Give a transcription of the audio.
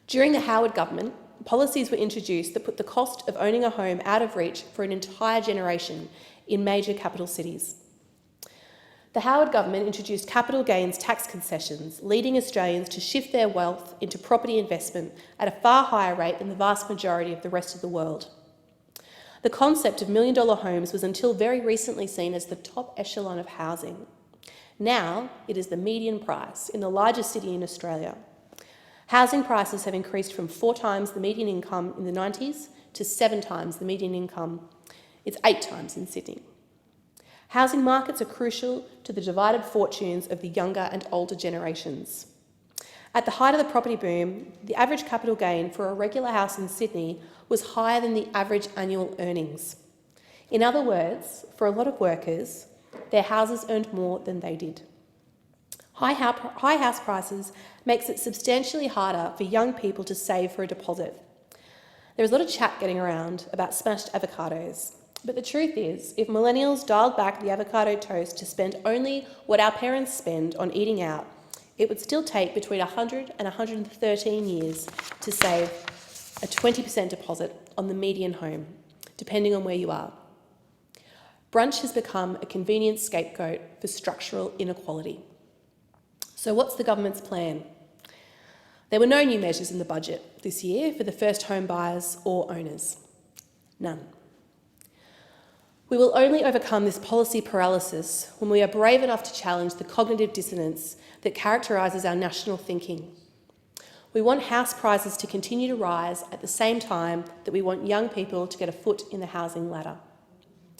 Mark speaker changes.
Speaker 1: During the Howard government, policies were introduced that put the cost of owning a home out of reach for an entire generation in major capital cities. The Howard government introduced capital gains tax concessions, leading Australians to shift their wealth into property investment at a far higher rate than the vast majority of the rest of the world. The concept of million-dollar homes was until very recently seen as the top echelon of housing. Now it is the median price in the largest city in Australia. Housing prices have increased from 4 times the median income in the 90s to 7 times the median income. It's 8 times in Sydney. Housing markets are crucial to the divided fortunes of the younger and older generations. At the height of the property boom, the average capital gain for a regular house in Sydney was higher than the average annual earnings. In other words, for a lot of workers, their houses earned more than they did. High house prices makes it substantially harder for young people to save for a deposit. There is a lot of chat getting around about smashed avocados, but the truth is, if millennials dialed back the avocado toast to spend only what our parents spend on eating out, it would still take between 100 and 113 years to save a 20% deposit on the median home, depending on where you are. Brunch has become a convenient scapegoat for structural inequality. So what's the government's plan? There were no new measures in the budget this year for the first home buyers or owners. None. We will only overcome this policy paralysis when we are brave enough to challenge the cognitive dissonance that characterises our national thinking. We want house prices to continue to rise at the same time that we want young people to get a foot in the housing ladder.